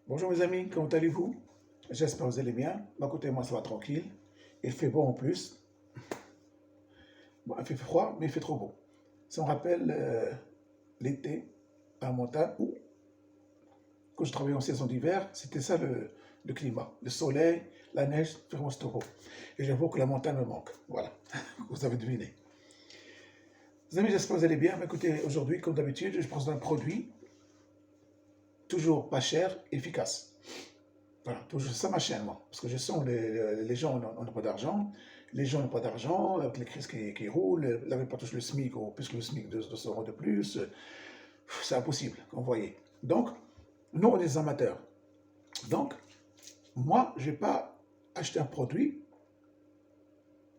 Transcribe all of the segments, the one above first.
Bonjour mes amis, comment allez-vous? J'espère que vous allez bien. Bah, écoutez, moi ça va tranquille. Il fait beau en plus. Bon, il fait froid, mais il fait trop beau. Ça me rappelle l'été à la montagne où, quand je travaillais en saison d'hiver, c'était ça le climat. Le soleil, la neige, vraiment c'était trop beau. Et j'avoue que la montagne me manque. Voilà, vous avez deviné. Les amis, j'espère que vous allez bien. Bah, écoutez, aujourd'hui, comme d'habitude, je prends un produit toujours pas cher, efficace. Voilà, toujours ça ma chaîne, moi. Parce que je sens que les gens n'ont pas d'argent. Les gens n'ont pas d'argent, avec les crises qui roulent, là, même pas tous le SMIC, ou plus que le SMIC, 200 euros de plus. C'est impossible, vous voyez. Donc, nous, on est des amateurs. Donc, moi, je ne vais pas acheter un produit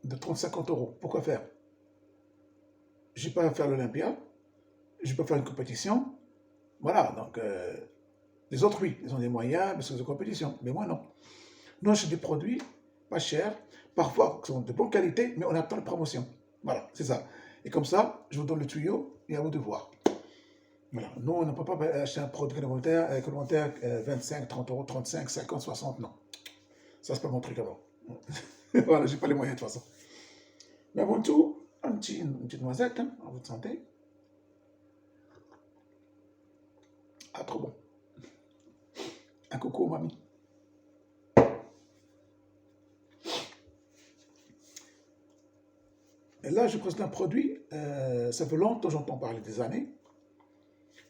de 30-50 euros. Pourquoi faire? Je ne vais pas faire l'Olympia, je ne vais pas faire une compétition. Voilà, donc, les autres, oui, ils ont des moyens parce que c'est une compétition. Mais moi, non. Nous, achète des produits pas chers, parfois qui sont de bonne qualité, mais on attend la promotion. Voilà, c'est ça. Et comme ça, je vous donne le tuyau et à vous de voir. Voilà. Nous, on ne peut pas acheter un produit commentaire 25, 30 euros, 35, 50, 60, non. Ça, c'est pas mon truc avant. Voilà, j'ai pas les moyens de toute façon. Mais avant tout, une petite noisette, hein, à votre santé. Ah, trop bon. Un coco, mamie. Et là, je présente un produit, ça fait longtemps que j'entends parler des années,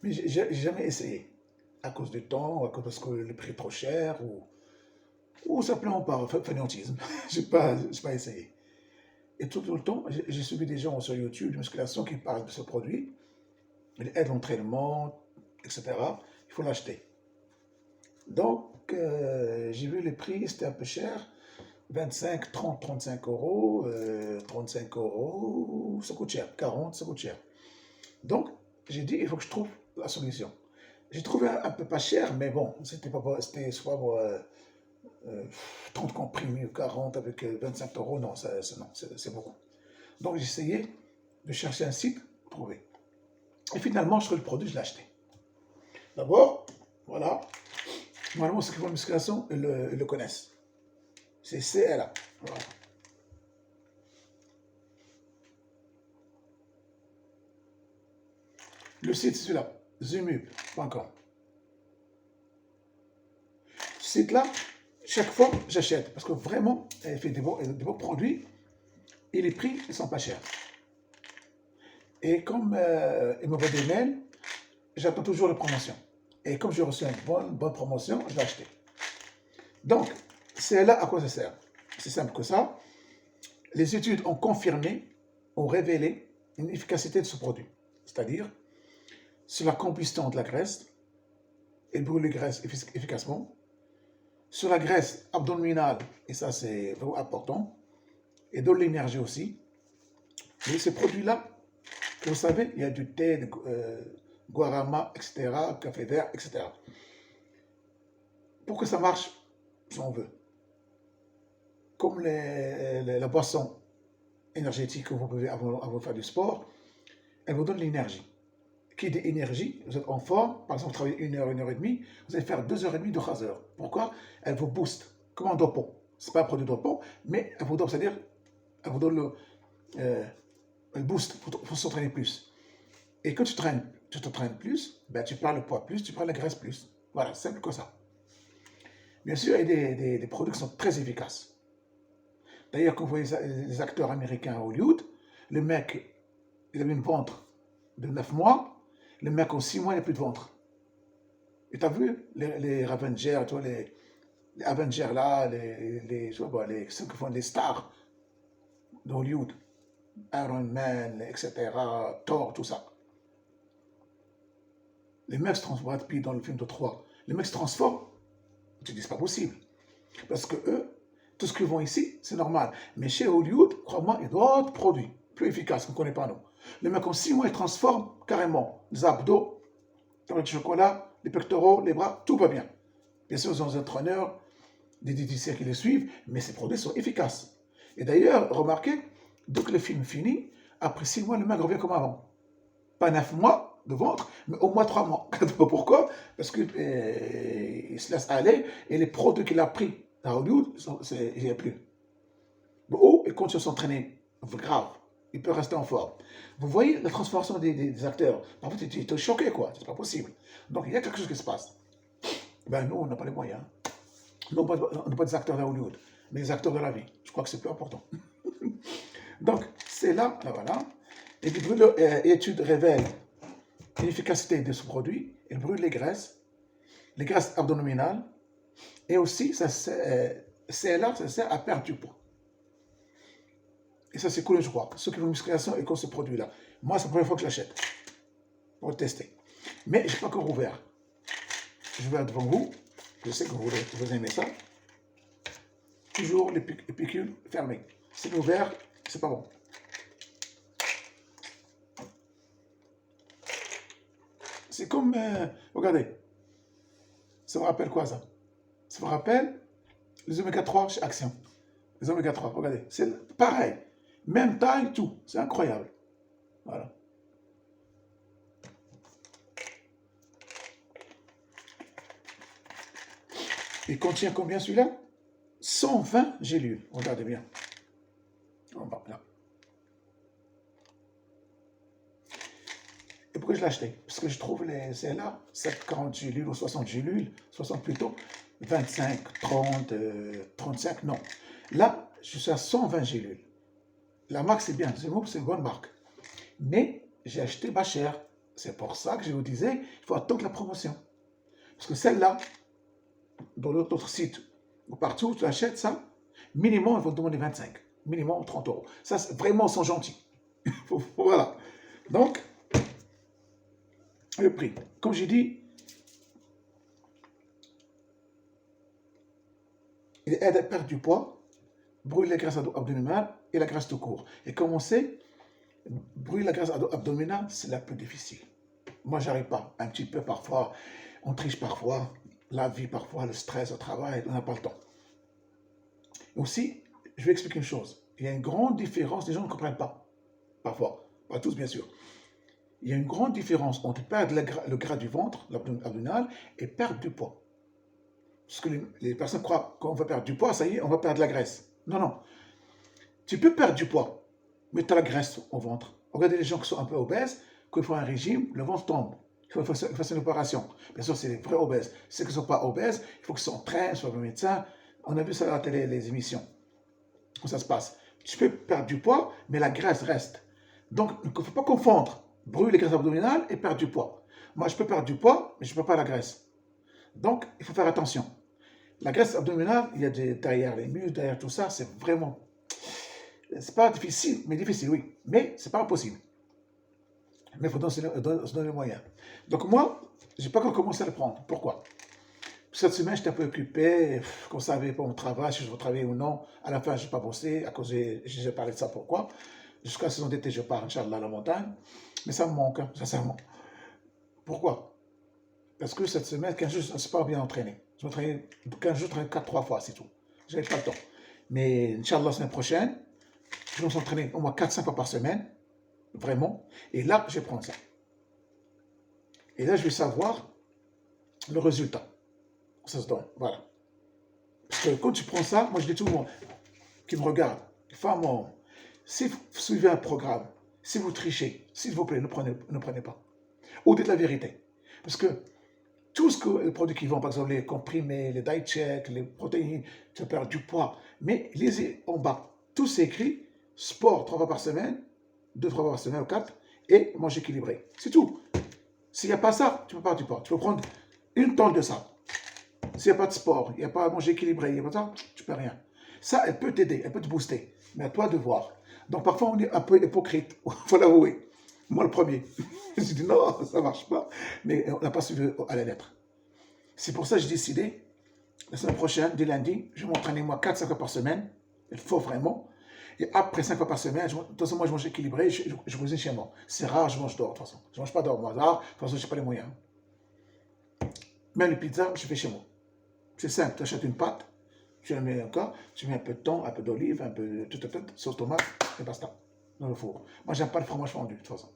mais j'ai jamais essayé. À cause du temps, à cause parce que le prix est trop cher, ou simplement par fainéantisme. J'ai pas essayé. Et tout le temps, j'ai suivi des gens sur YouTube de musculation qui parlent de ce produit. Il aide l'entraînement, etc. Il faut l'acheter. Donc, j'ai vu les prix, c'était un peu cher. 25, 30, 35 euros, 35 euros, ça coûte cher. 40, ça coûte cher. Donc, j'ai dit, il faut que je trouve la solution. J'ai trouvé un peu pas cher, mais bon, c'était soit 30 comprimés ou 40 avec 25 euros, non, non, c'est beaucoup. Donc j'ai essayé de chercher un site pour trouver. Et finalement, je trouve le produit, je l'ai acheté. D'abord, voilà, normalement ceux qui font la musculation, ils le connaissent. C'est CLA. Voilà. Le site, c'est celui-là, zumub.com. Ce site-là, chaque fois, j'achète. Parce que vraiment, elle fait des beaux produits. Et les prix, ils sont pas chers. Et comme il me voit des mails, j'attends toujours les promotions. Et comme j'ai reçu une bonne promotion, je l'ai acheté. Donc, c'est là à quoi ça sert. C'est simple que ça. Les études ont confirmé, ont révélé une efficacité de ce produit. C'est-à-dire, sur la combustion de la graisse, il brûle les graisses efficacement. Sur la graisse abdominale, et ça c'est vraiment important, et donne l'énergie aussi. Et ces produits-là, vous savez, il y a du thé, guarama, etc., café vert, etc. Pour que ça marche, si on veut, comme la boisson énergétique que vous buvez avant de faire du sport, elle vous donne l'énergie. Qui dit énergie, vous êtes en forme, par exemple, vous travaillez une heure et demie, vous allez faire 2 heures et demie de raser. Pourquoi? Elle vous booste, comme un dopant. Ce n'est pas un produit dopant, mais elle vous donne, c'est-à-dire, elle vous donne le boost pour s'entraîner plus. Et quand tu t'entraînes plus, ben, tu prends le poids plus, tu prends la graisse plus. Voilà, simple que ça. Bien sûr, il y a des produits qui sont très efficaces. D'ailleurs, quand vous voyez les acteurs américains à Hollywood, le mec, il avait une ventre de 9 mois, le mec en 6 mois, il n'a plus de ventre. Et tu as vu les Avengers, toi, les Avengers là, ceux qui font les stars d'Hollywood, Iron Man, etc., Thor, tout ça. Les mecs se transforment, puis dans le film de 3, les mecs se transforment, tu dis c'est pas possible. Parce que eux, tout ce qu'ils vont ici, c'est normal. Mais chez Hollywood, crois-moi, il y a d'autres produits plus efficaces qu'on ne connaît pas nous. Les mecs en 6 mois, ils transforment carrément les abdos, tablette de chocolat, les pectoraux, les bras, tout va bien. Bien sûr, ils ont des entraîneurs, des diététiciens qui les suivent, mais ces produits sont efficaces. Et d'ailleurs, remarquez, dès que le film finit, après 6 mois, le mec revient comme avant. Pas 9 mois, de ventre, mais au moins 3 mois. Pourquoi? Parce qu'il se laisse aller et les produits qu'il a pris à Hollywood, il n'y a plus. Ou il continue s'entraîner grave. Il peut rester en forme. Vous voyez la transformation des acteurs. Parfois, tu es choqué, quoi. C'est pas possible. Donc, il y a quelque chose qui se passe. Ben, nous, on n'a pas les moyens. Nous, on n'est pas des acteurs de Hollywood, mais des acteurs de la vie. Je crois que c'est plus important. Donc, c'est là, voilà. Et l'étude révèle l'efficacité de ce produit. Il brûle les graisses abdominales. Et aussi, ça sert à perdre du poids. Et ça, c'est cool, je crois. Ceux qui font musculation et qui ont ce produit-là. Moi, c'est la première fois que je l'achète. Pour le tester. Mais je n'ai pas encore ouvert. Je vais devant vous. Je sais que vous aimez ça. Toujours les picules fermées. C'est ouvert, c'est pas bon. C'est comme, regardez, ça vous rappelle quoi ça? Ça vous rappelle les oméga 3 chez Action. Les oméga 3, regardez, c'est pareil. Même taille, tout. C'est incroyable. Voilà. Il contient combien celui-là? 120 gélules. Regardez bien. En bas, là. Et pourquoi je l'ai acheté? Parce que je trouve c'est là, 40 gélules ou 60 gélules, 60 plutôt, 25, 30, 35, non. Là, je suis à 120 gélules. La marque, c'est bien, c'est une bonne marque. Mais j'ai acheté pas cher. C'est pour ça que je vous disais, il faut attendre la promotion. Parce que celle-là, dans l'autre site, ou partout où tu achètes ça, minimum, ils vont te demander 25. Minimum 30 euros. Ça, vraiment, ils sont gentils. Voilà. Donc, le prix. Comme j'ai dit, il aide à perdre du poids, brûle la graisse abdominale et la graisse tout court. Et comme on sait, brûler la graisse abdominale, c'est la plus difficile. Moi, j'arrive pas. Un petit peu parfois, on triche parfois, la vie parfois, le stress au travail, on n'a pas le temps. Aussi, je vais expliquer une chose. Il y a une grande différence, les gens ne comprennent pas. Parfois, pas tous bien sûr. Il y a une grande différence entre perdre le gras du ventre, l'abdominal, et perdre du poids. Parce que les personnes croient qu'on va perdre du poids, ça y est, on va perdre de la graisse. Non, non. Tu peux perdre du poids, mais tu as la graisse au ventre. Regardez les gens qui sont un peu obèses, quand ils font un régime, le ventre tombe. Il faut faire une opération. Bien sûr, c'est les vrais obèses. Ceux qui ne sont pas obèses, il faut qu'ils s'entraînent, soient le médecin. On a vu ça à la télé, les émissions. Comment ça se passe? Tu peux perdre du poids, mais la graisse reste. Donc, il ne faut pas confondre brûler les graisses abdominales et perdre du poids. Moi, je peux perdre du poids, mais je ne peux pas la graisse. Donc, il faut faire attention. La graisse abdominale, il y a derrière les muscles, derrière tout ça, c'est vraiment... C'est pas difficile, mais difficile, oui. Mais c'est pas impossible. Mais il faut se donner les moyens. Donc moi, je n'ai pas encore commencé à le prendre. Pourquoi? Cette semaine, j'étais un peu occupé, qu'on savait pas mon travail, si je veux travailler ou non. À la fin, je n'ai pas bossé, à cause j'ai parlé de ça, pourquoi? Jusqu'à la saison d'été, je pars, Inch'Allah, à la montagne. Mais ça me manque, hein, sincèrement. Pourquoi? Parce que cette semaine, 15 jours, je ne suis pas bien entraîné. Je m'entraînais 15 jours, 4-3 fois, c'est tout. Je n'avais pas le temps. Mais Inch'Allah, la semaine prochaine, je vais m'entraîner au moins 4-5 fois par semaine. Vraiment. Et là, je vais prendre ça. Et là, je vais savoir le résultat. Ça se donne. Voilà. Parce que quand tu prends ça, moi, je dis tout le monde qui me regarde, femmes, hommes, si vous suivez un programme, si vous trichez, s'il vous plaît, ne prenez pas. Ou dites la vérité. Parce que tout ce que les produits qui vendent, par exemple, les comprimés, les diet checks, les protéines, tu perds du poids. Mais lisez en bas. Tout c'est écrit, sport 3 fois par semaine, 2-3 fois par semaine ou 4, et manger équilibré. C'est tout. S'il n'y a pas ça, tu ne peux pas du poids. Tu peux prendre une tonne de ça. S'il n'y a pas de sport, il n'y a pas à manger équilibré, il n'y a pas de ça, tu ne peux rien. Ça, elle peut t'aider, elle peut te booster. Mais à toi de voir. Donc parfois, on est un peu hypocrite. Il faut l'avouer. Moi, le premier. Je me suis dit, non, ça ne marche pas. Mais on n'a pas suivi à la lettre. C'est pour ça que j'ai décidé, la semaine prochaine, dès lundi, je vais m'entraîner moi 4-5 fois par semaine. Il faut vraiment. Et après 5 fois par semaine, de toute façon, moi, je mange équilibré, je cuisine chez moi. C'est rare, je mange dehors, de toute façon. Je ne mange pas dehors, moi. Rare, de toute façon, je n'ai pas les moyens. Même les pizzas, je fais chez moi. C'est simple, tu achètes une pâte, tu la mets encore, tu mets un peu de thon, un peu d'olive, un peu de sauce tomate, et basta, dans le four. Moi, j'aime pas le fromage fondu, de toute façon.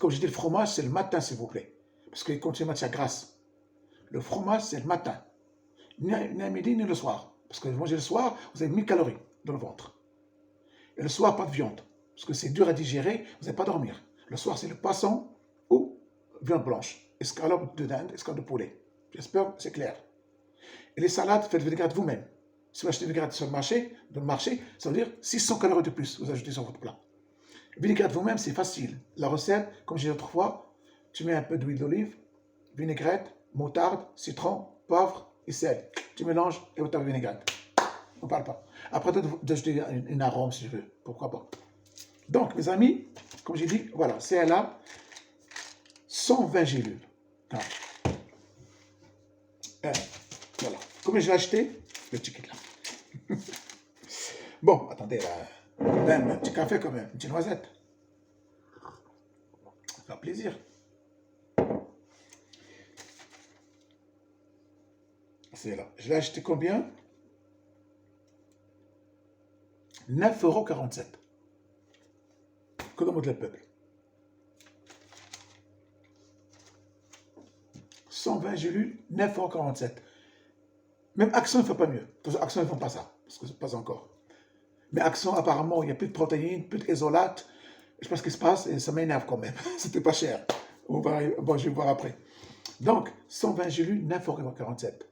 Comme je dis, le fromage, c'est le matin, s'il vous plaît. Parce qu'il contient matière grasse. Le fromage, c'est le matin. Ni à midi, ni le soir. Parce que vous mangez le soir, vous avez 1000 calories dans le ventre. Et le soir, pas de viande. Parce que c'est dur à digérer, vous n'allez pas dormir. Le soir, c'est le poisson ou viande blanche. Escalope de dinde, escalope de poulet. J'espère que c'est clair. Et les salades, faites vinaigrette vous-même. Si vous achetez vinaigrette sur le marché, ça veut dire 600 calories de plus vous ajoutez sur votre plat. Vinaigrette vous-même, c'est facile. La recette, comme j'ai dit autrefois, tu mets un peu d'huile d'olive, vinaigrette, moutarde, citron, poivre et sel. Tu mélanges et tu as vinaigrette. On ne parle pas. Après, d'ajouter une arôme si je veux. Pourquoi pas. Donc, mes amis, comme j'ai dit, voilà, c'est là 120 gélules. Voilà. Voilà. Combien je l'ai acheté? Le ticket là. Bon, attendez, là. Même un petit café quand même, une petite noisette. Ça fait plaisir. C'est là. Je l'ai acheté combien? 9,47 €. Que demande le peuple? 120 gélules, 9,47 €. Même Action ne fait pas mieux. Action ne font pas ça, parce que c'est pas encore. Mais Action, apparemment, il n'y a plus de protéines, plus d'isolate. Je sais pas ce qui se passe et ça m'énerve quand même. C'était pas cher. Bon, je vais voir après. Donc, 120 gélules, 9,47 €.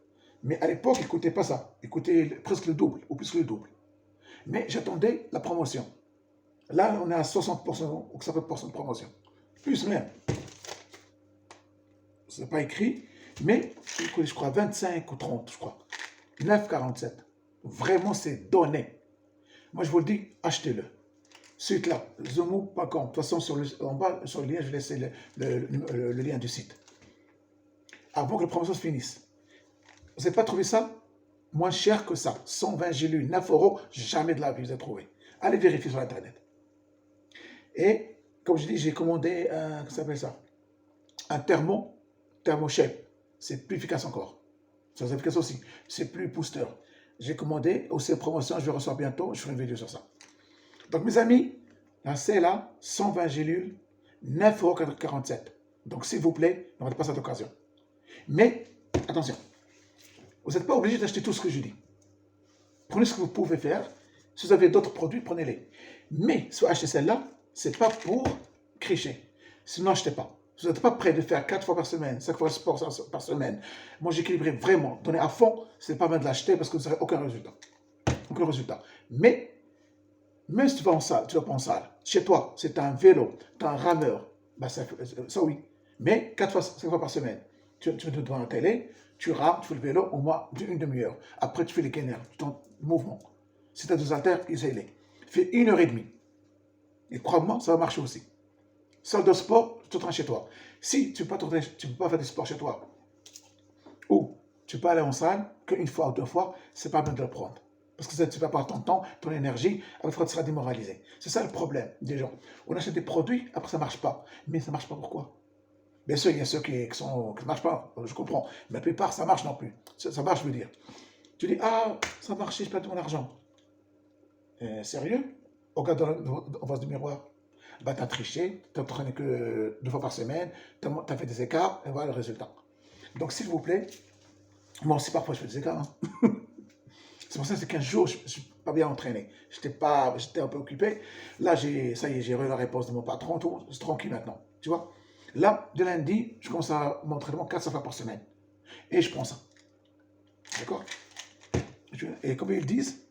Mais à l'époque, il ne coûtait pas ça. Il coûtait presque le double, ou plus que le double. Mais j'attendais la promotion. Là, on est à 60% ou 50% de promotion. Plus même. Ce n'est pas écrit, mais il coûte, je crois, 25 ou 30, je crois. 9,47 €. Vraiment, c'est donné. Moi, je vous le dis, achetez-le. Site-là, zoomou.com. De toute façon, en bas, sur le lien, je vais laisser le lien du site. Avant que la promotion se finisse. Vous n'avez pas trouvé ça moins cher que ça? 120 gélules, 9 €, jamais de la vie, vous avez trouvé. Allez vérifier sur Internet. Et, comme je dis, j'ai commandé un, qu'est-ce que ça s'appelle ça? Un thermoshape. C'est plus efficace encore. C'est efficace aussi. C'est plus booster. J'ai commandé, aussi en promotion, je vais recevoir bientôt, je ferai une vidéo sur ça. Donc, mes amis, là, c'est là, 120 gélules, 9,47 €. Donc, s'il vous plaît, ne ratez pas cette occasion. Mais, attention, vous n'êtes pas obligé d'acheter tout ce que je dis. Prenez ce que vous pouvez faire. Si vous avez d'autres produits, prenez-les. Mais, si vous achetez celle-là, ce n'est pas pour cricher. Sinon, n'achetez pas. Si vous n'êtes pas prêt de faire 4 fois par semaine, 5 fois par semaine, moi j'équilibrerai vraiment, donnez à fond, ce n'est pas bien de l'acheter parce que vous n'aurez aucun résultat. Aucun résultat. Mais, même si tu vas en salle, tu ne vas pas en salle, chez toi, c'est un vélo, tu es un rameur, bah ça oui. Mais 4 fois, 5 fois par semaine, tu te devant la télé, tu rames, tu fais le vélo au moins d'une demi-heure. Après, tu fais les gainers, tu ton mouvement. Si tu as 2 haltères, essaye-les. Fais 1h30. Et crois-moi, ça va marcher aussi. Salle de sport, tu t'entraînes chez toi. Si tu ne peux pas faire du sport chez toi, ou tu peux aller en salle qu'une fois ou 2 fois, c'est pas bien de le prendre. Parce que tu vas perdre ton temps, ton énergie, après tu seras démoralisé. C'est ça le problème des gens. On achète des produits, après ça ne marche pas. Mais ça ne marche pas pourquoi? Bien sûr, il y a ceux qui ne marchent pas, je comprends. Mais la plupart, ça marche non plus. Ça marche, je veux dire. Tu dis, ah, ça a marché, je perds mon argent. Sérieux? Regarde en face du miroir. Bah, tu as triché, tu n'as entraîné que 2 fois par semaine, tu as fait des écarts, et voilà le résultat. Donc, s'il vous plaît, moi aussi, parfois, je fais des écarts. Hein. C'est pour ça que c'est 15 jours, je ne suis pas bien entraîné. J'étais un peu occupé. Là, ça y est, j'ai eu la réponse de mon patron, tout, c'est tranquille maintenant. Tu vois? Là, de lundi, je commence à mon entraînement 400 fois par semaine. Et je prends ça. D'accord? Et comme ils disent,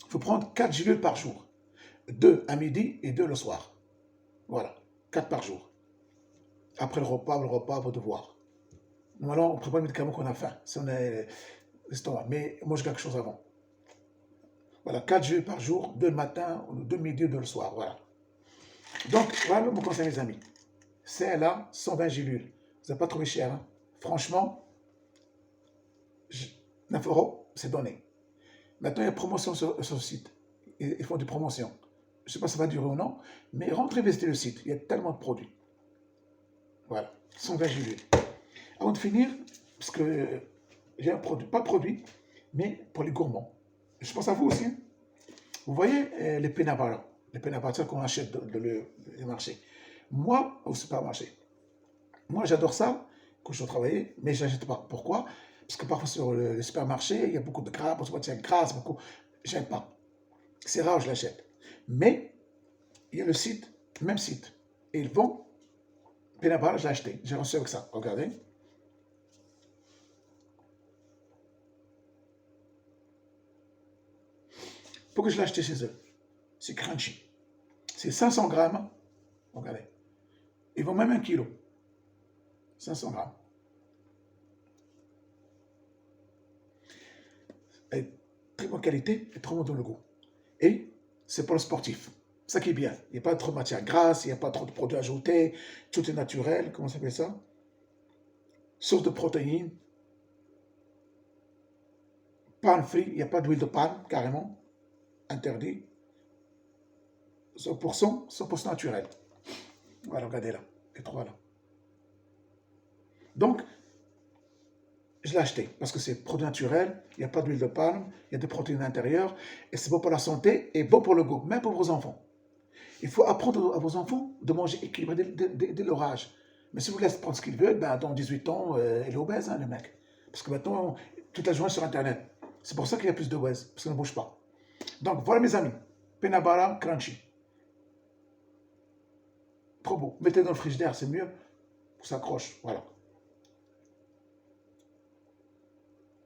il faut prendre 4 gélules par jour. 2 à midi et 2 le soir. Voilà, 4 par jour. Après le repas, vos devoirs. Normalement, on prépare le médicament qu'on a faim, si on a l'estomac. Mais mange quelque chose avant. Voilà, 4 gélules par jour, 2 le matin, 2 le midi, 2 le soir. Voilà. Donc, voilà mon conseil, mes amis. C'est là, 120 gélules. Vous n'avez pas trouvé cher. Hein? Franchement, 9 €, c'est donné. Maintenant, il y a promotion sur le site. Ils font des promotions. Je ne sais pas si ça va durer ou non, mais rentrez visiter le site. Il y a tellement de produits. Voilà, 120 gélules. Avant de finir, parce que j'ai un produit, pas produit, mais pour les gourmands. Je pense à vous aussi. Hein. Vous voyez les penabara, celles qu'on achète dans le marché. Moi, au supermarché, moi j'adore ça quand je dois travailler, mais je n'achète pas. Pourquoi? Parce que parfois sur le supermarché, il y a beaucoup de gras, beaucoup de gras, beaucoup. J'aime pas. C'est rare, je l'achète. Mais il y a le site, même site. Et ils vont, Pénabal, je l'ai acheté. J'ai reçu avec ça. Regardez. Pourquoi je l'ai acheté chez eux? C'est crunchy. C'est 500 grammes. Regardez. Ils vont même 1 kilo. 500 grammes. Et très bonne qualité et très bon dans le goût. Et c'est pour le sportif. Ça qui est bien. Il n'y a pas trop de matière grasse, il n'y a pas trop de produits ajoutés, tout est naturel. Comment ça s'appelle ça? Source de protéines. Palm free, il n'y a pas d'huile de palme, carrément. Interdit. 100%, 100% naturel. Voilà, regardez là. Les trois là. Donc, je l'ai acheté parce que c'est produit naturel, il n'y a pas d'huile de palme, il y a des protéines à l'intérieur et c'est bon pour la santé et bon pour le goût, même pour vos enfants. Il faut apprendre à vos enfants de manger équilibré dès leur âge. Mais si vous laissez prendre ce qu'ils veulent, ben, dans 18 ans, il est obèse, hein, le mec. Parce que maintenant, toute la journée sur Internet. C'est pour ça qu'il y a plus d'obèses, parce qu'ils ne bougent pas. Donc, voilà mes amis. Penabara Crunchy. Trop beau. Mettez dans le frigidaire, c'est mieux. Ça accroche, voilà.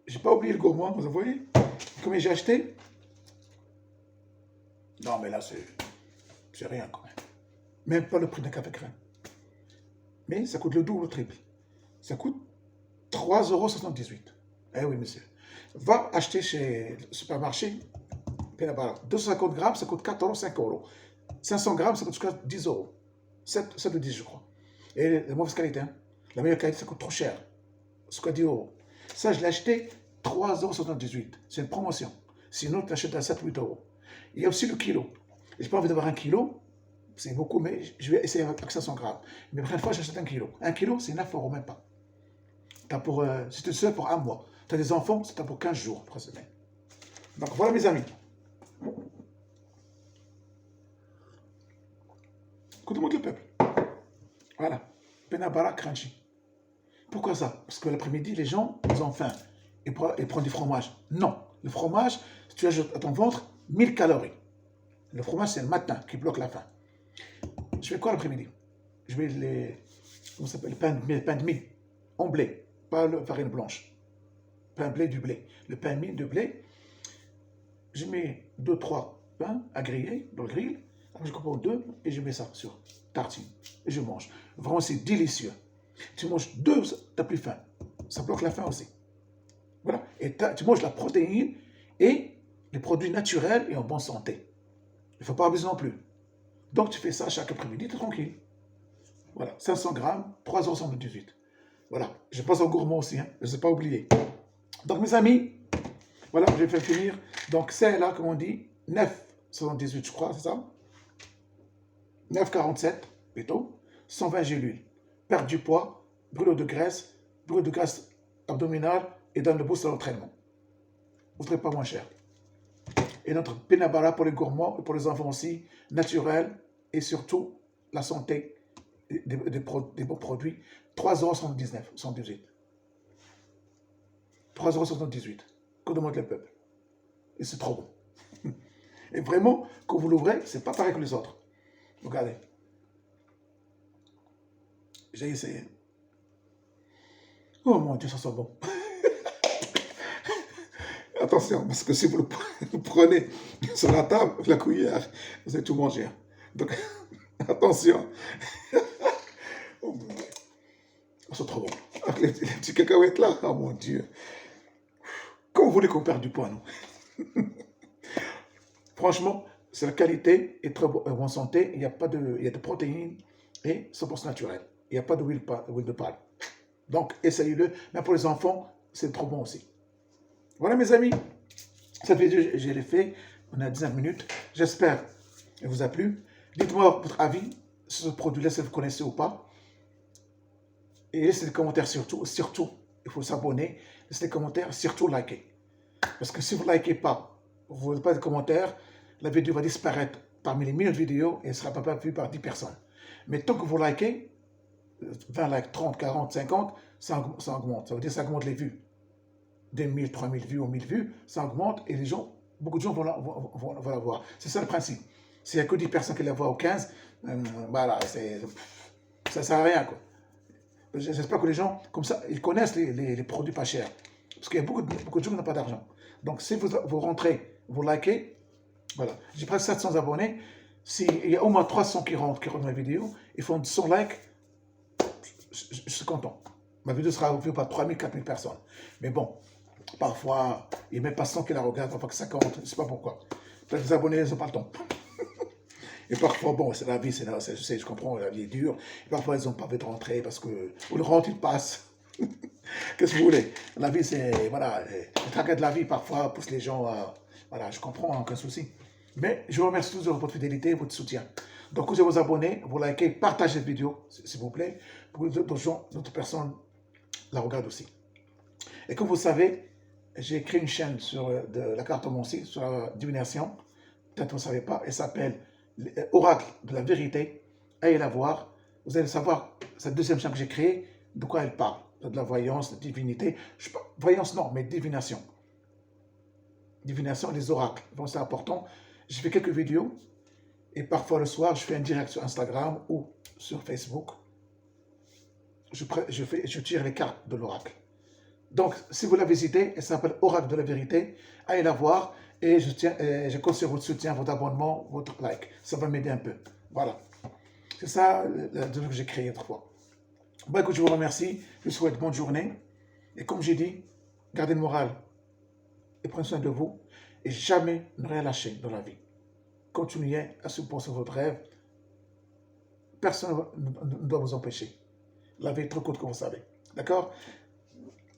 J'ai pas oublié le gourmand, vous voyez? Combien j'ai acheté? Non, mais là, c'est rien quand même. Même pas le prix d'un café crème. Mais ça coûte le double, le triple. Ça coûte 3,78 €. Eh oui, monsieur. Va acheter chez le supermarché. 250 grammes, ça coûte 4 €, 5 €. 500 grammes, ça coûte jusqu'à 10 €. 7 ou 10, je crois. Et la mauvaise qualité, hein. La meilleure qualité, ça coûte trop cher. Jusqu'à 10 €. Ça, je l'ai acheté 3,78 €. C'est une promotion. Sinon, tu l'achètes à 7 ou 8 €. Il y a aussi le kilo. Je n'ai pas envie d'avoir 1 kilo. C'est beaucoup, mais je vais essayer avec 500 grammes. Mais la prochaine fois, j'achète 1 kilo. 1 kilo, c'est 9 € même pas. Si tu es seul pour 1 mois. Tu as des enfants, c'est pour 15 jours, 3 semaines. Donc voilà mes amis. Écoutez-moi le peuple. Voilà. Penabara Crunchy. Pourquoi ça? Parce que l'après-midi, les gens, ils ont faim. Ils prennent du fromage. Non. Le fromage, si tu ajoutes à ton ventre, 1000 calories. Le fromage, c'est le matin qui bloque la faim. Je fais quoi l'après-midi? Je mets comment ça s'appelle, le pain de mie en blé, pas la farine blanche. Pain blé du blé. Le pain de mie de blé, je mets 2-3 pains à griller dans le grill. Après, je coupe en deux et je mets ça sur tartine. Et je mange. Vraiment, c'est délicieux. Tu manges deux, tu n'as plus faim. Ça bloque la faim aussi. Voilà. Et tu manges la protéine et les produits naturels et en bonne santé. Il ne faut pas abuser non plus. Donc, tu fais ça chaque après-midi, tu es tranquille. Voilà. 500 grammes, 3,78 €. Voilà. Je passe au gourmand aussi, hein. Je ne sais pas oublier. Donc, mes amis, voilà, je vais finir. Donc, c'est là, comme on dit, 9,78 €, je crois, c'est ça? 9,47 plutôt. 120 gélules. Perte du poids, brûlure de graisse abdominale et dans le boost de l'entraînement. Vous ne trouvez pas moins cher. Et notre Penabara pour les gourmands et pour les enfants aussi, naturel et surtout la santé des bons produits. 3,79 €, 118. 3,78 €. Que demande le peuple? Et c'est trop bon. Et vraiment, quand vous l'ouvrez, c'est pas pareil que les autres. Regardez. J'ai essayé. Oh mon Dieu, ça sent bon. Attention, parce que si vous le prenez sur la table, avec la cuillère, vous allez tout manger. Donc, attention. Oh mon Dieu. C'est trop bon. Avec les petits cacahuètes là, oh mon Dieu. Comment vous voulez qu'on perde du poids, non? Franchement, c'est la qualité et très bonne santé. Il y a des protéines et 100% naturel. Il n'y a pas d'huile de palme. Donc, essayez-le. Mais pour les enfants, c'est trop bon aussi. Voilà, mes amis. Cette vidéo, je l'ai fait. On a 19 minutes. J'espère qu'elle vous a plu. Dites-moi votre avis sur ce produit-là, si vous connaissez ou pas. Et laissez des commentaires surtout. Surtout, il faut s'abonner. Laissez des commentaires, surtout liker. Parce que si vous ne likez pas, vous n'avez pas de commentaires, la vidéo va disparaître parmi les millions de vidéos et elle ne sera pas vue par 10 personnes. Mais tant que vous likez, 20 likes, 30, 40, 50, ça augmente. Ça veut dire que ça augmente les vues. 2000, 3000 vues ou 1000 vues, ça augmente et les gens, beaucoup de gens vont la voir. C'est ça le principe. S'il n'y a que 10 personnes qui la voient ou 15, voilà, ça ne sert à rien, quoi. J'espère que les gens, comme ça, ils connaissent les produits pas chers. Parce qu'il y a beaucoup de gens qui n'ont pas d'argent. Donc, si vous rentrez, vous likez, voilà. J'ai presque 700 abonnés. S'il y a au moins 300 qui rentrent mes vidéos, ils font 100 likes, je suis content. Ma vidéo sera vue par 3000, 4000 personnes. Mais bon, parfois, il y a même pas 100 qui la regardent, parfois que 50, je ne sais pas pourquoi. Peut-être que les abonnés, ils n'ont pas le temps. Et parfois, bon, c'est la vie, je sais, je comprends, la vie est dure. Et parfois, ils n'ont pas envie de rentrer parce que, ou le rentre, il passe. Qu'est-ce que vous voulez? La vie, c'est, voilà, le tracas de la vie, parfois, pousse les gens à, voilà, je comprends, aucun souci. Mais je vous remercie tous de votre fidélité et votre soutien. Donc, vous vous abonnez, vous likez, partagez cette vidéo, s'il vous plaît, pour que d'autres gens, d'autres personnes la regardent aussi. Et comme vous savez, j'ai créé une chaîne sur de la cartomancie, sur la divination. Peut-être que vous ne savez pas, elle s'appelle Oracle de la vérité. Allez la voir. Vous allez savoir, cette deuxième chaîne que j'ai créée, de quoi elle parle. De la voyance, de divinité. Voyance, non, mais divination. Divination et les oracles. Donc c'est important. Je fais quelques vidéos. Et parfois le soir, je fais un direct sur Instagram ou sur Facebook. Je tire les cartes de l'oracle. Donc, si vous la visitez, elle s'appelle Oracle de la vérité. Allez la voir et je compte sur votre soutien, votre abonnement, votre like. Ça va m'aider un peu. Voilà. C'est ça le truc que j'ai créé autrefois. Bon, écoute, je vous remercie. Je vous souhaite bonne journée. Et comme j'ai dit, gardez le moral et prenez soin de vous. Et jamais ne rien lâcher dans la vie. Continuez à supporter votre rêve. Personne ne doit vous empêcher. La vie est trop courte, comme vous savez. D'accord?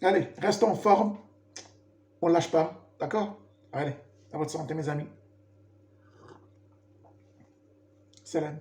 Allez, restons en forme. On ne lâche pas. D'accord? Allez, à votre santé, mes amis. Salam.